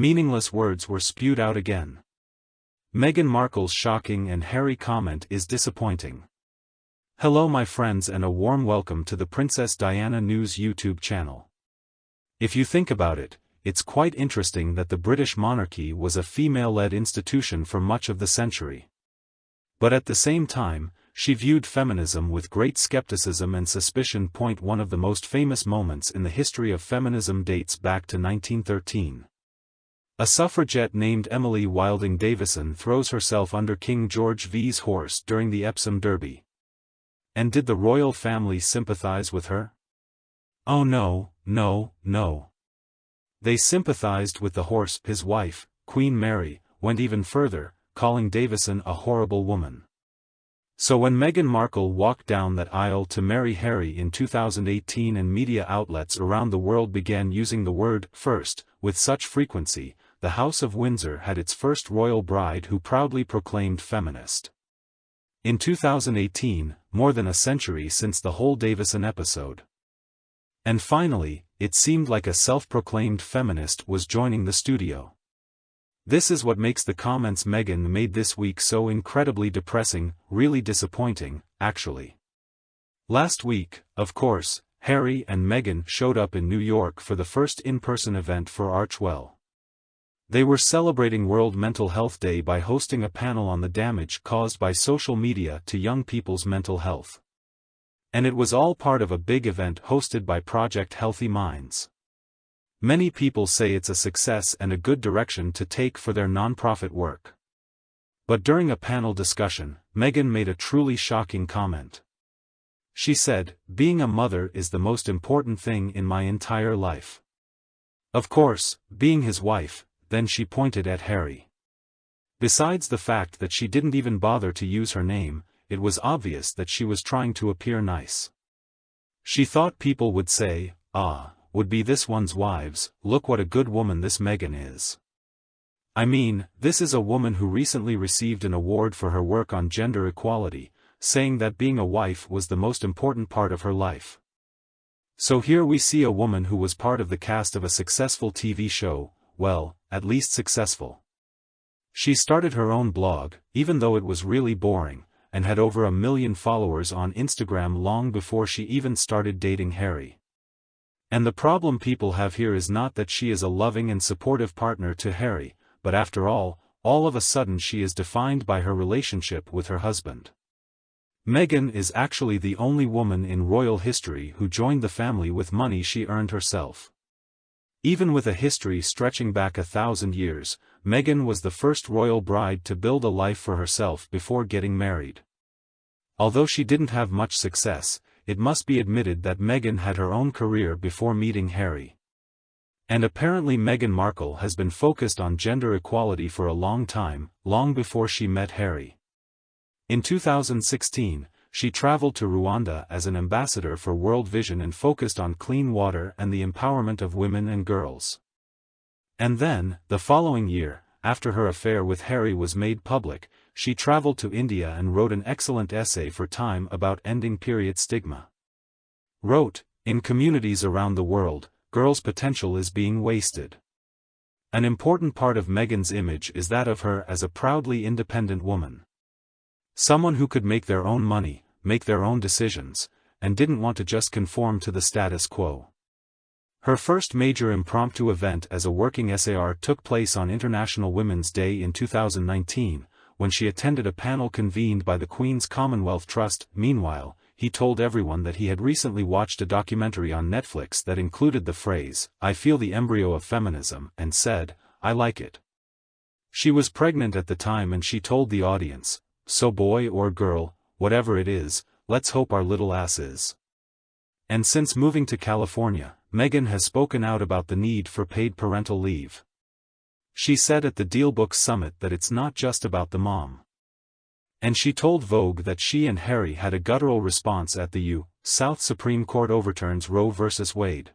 Meaningless words were spewed out again. Meghan Markle's shocking and hairy comment is disappointing. Hello my friends and a warm welcome to the Princess Diana News YouTube channel. If you think about it, it's quite interesting that the British monarchy was a female-led institution for much of the century. But at the same time, she viewed feminism with great skepticism and suspicion. One of the most famous moments in the history of feminism dates back to 1913. A suffragette named Emily Wilding Davison throws herself under King George V's horse during the Epsom Derby. And did the royal family sympathize with her? Oh no, no, no. They sympathized with the horse. His wife, Queen Mary, went even further, calling Davison a horrible woman. So when Meghan Markle walked down that aisle to marry Harry in 2018 and media outlets around the world began using the word first with such frequency, the House of Windsor had its first royal bride who proudly proclaimed feminist. In 2018, more than a century since the whole Davison episode. And finally, it seemed like a self-proclaimed feminist was joining the studio. This is what makes the comments Meghan made this week so incredibly depressing, really disappointing, actually. Last week, of course, Harry and Meghan showed up in New York for the first in-person event for Archewell. They were celebrating World Mental Health Day by hosting a panel on the damage caused by social media to young people's mental health. And it was all part of a big event hosted by Project Healthy Minds. Many people say it's a success and a good direction to take for their nonprofit work. But during a panel discussion, Meghan made a truly shocking comment. She said, "Being a mother is the most important thing in my entire life. Of course, being his wife." Then she pointed at Harry. Besides the fact that she didn't even bother to use her name, it was obvious that she was trying to appear nice. She thought people would say, would be this one's wives, look what a good woman this Meghan is. I mean, this is a woman who recently received an award for her work on gender equality, saying that being a wife was the most important part of her life. So here we see a woman who was part of the cast of a successful TV show, well, at least successful. She started her own blog, even though it was really boring, and had over 1 million followers on Instagram long before she even started dating Harry. And the problem people have here is not that she is a loving and supportive partner to Harry, but after all of a sudden she is defined by her relationship with her husband. Meghan is actually the only woman in royal history who joined the family with money she earned herself. Even with a history stretching back 1,000 years, Meghan was the first royal bride to build a life for herself before getting married. Although she didn't have much success, it must be admitted that Meghan had her own career before meeting Harry. And apparently Meghan Markle has been focused on gender equality for a long time, long before she met Harry. In 2016, she traveled to Rwanda as an ambassador for World Vision and focused on clean water and the empowerment of women and girls. And then, the following year, after her affair with Harry was made public, she traveled to India and wrote an excellent essay for Time about ending period stigma. Wrote, "In communities around the world, girls' potential is being wasted." An important part of Meghan's image is that of her as a proudly independent woman. Someone who could make their own money, make their own decisions, and didn't want to just conform to the status quo. Her first major impromptu event as a working SAR took place on International Women's Day in 2019, when she attended a panel convened by the Queen's Commonwealth Trust. Meanwhile, he told everyone that he had recently watched a documentary on Netflix that included the phrase, "I feel the embryo of feminism," and said, "I like it." She was pregnant at the time and she told the audience, "So boy or girl, whatever it is, let's hope our little ass is." And since moving to California, Meghan has spoken out about the need for paid parental leave. She said at the DealBook Summit that it's not just about the mom. And she told Vogue that she and Harry had a guttural response at the U.S. Supreme Court overturns Roe v. Wade.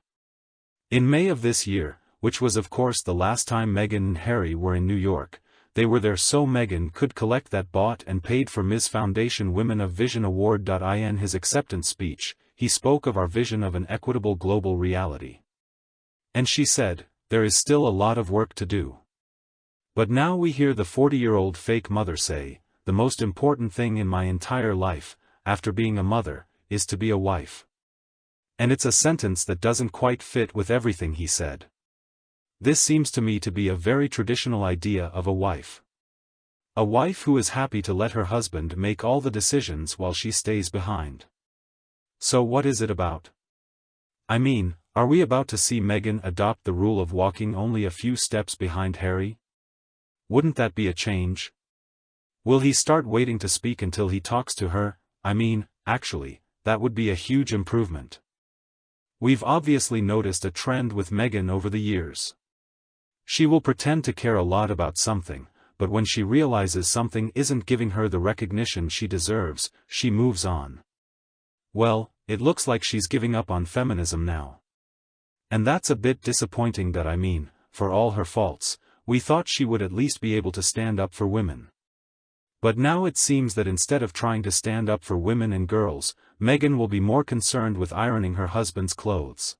In May of this year, which was of course the last time Meghan and Harry were in New York, they were there so Meghan could collect that bought and paid for Ms. Foundation Women of Vision Award. In his acceptance speech, he spoke of our vision of an equitable global reality. And she said, "There is still a lot of work to do." But now we hear the 40-year-old fake mother say, "The most important thing in my entire life, after being a mother, is to be a wife." And it's a sentence that doesn't quite fit with everything he said. This seems to me to be a very traditional idea of a wife. A wife who is happy to let her husband make all the decisions while she stays behind. So what is it about? I mean, are we about to see Meghan adopt the rule of walking only a few steps behind Harry? Wouldn't that be a change? Will he start waiting to speak until he talks to her? I mean, actually, that would be a huge improvement. We've obviously noticed a trend with Meghan over the years. She will pretend to care a lot about something, but when she realizes something isn't giving her the recognition she deserves, she moves on. Well, it looks like she's giving up on feminism now. And that's a bit disappointing. That I mean, for all her faults, we thought she would at least be able to stand up for women. But now it seems that instead of trying to stand up for women and girls, Meghan will be more concerned with ironing her husband's clothes.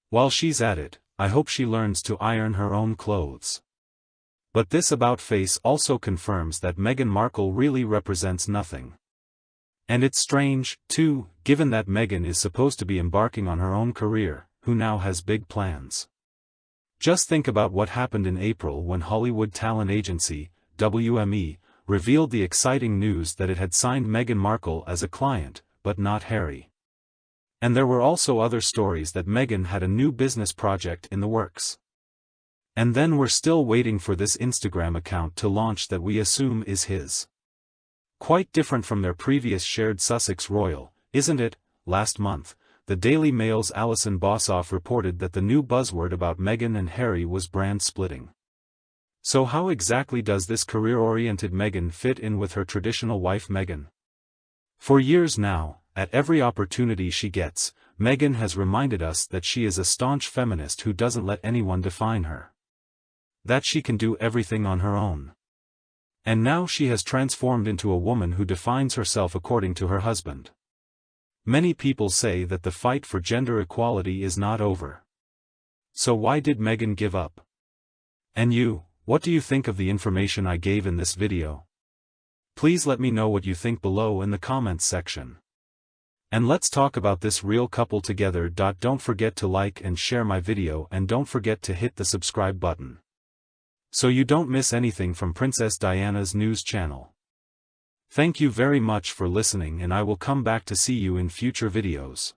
While she's at it, I hope she learns to iron her own clothes. But this about-face also confirms that Meghan Markle really represents nothing. And it's strange, too, given that Meghan is supposed to be embarking on her own career, who now has big plans. Just think about what happened in April when Hollywood talent agency, WME, revealed the exciting news that it had signed Meghan Markle as a client, but not Harry. And there were also other stories that Meghan had a new business project in the works. And then we're still waiting for this Instagram account to launch that we assume is his. Quite different from their previous shared Sussex Royal, isn't it? Last month, the Daily Mail's Alison Bossoff reported that the new buzzword about Meghan and Harry was brand splitting. So how exactly does this career-oriented Meghan fit in with her traditional wife Meghan? For years now, at every opportunity she gets, Meghan has reminded us that she is a staunch feminist who doesn't let anyone define her. That she can do everything on her own. And now she has transformed into a woman who defines herself according to her husband. Many people say that the fight for gender equality is not over. So why did Meghan give up? And you, what do you think of the information I gave in this video? Please let me know what you think below in the comments section. And let's talk about this real couple together. Don't forget to like and share my video, and don't forget to hit the subscribe button, so you don't miss anything from Princess Diana's news channel. Thank you very much for listening, and I will come back to see you in future videos.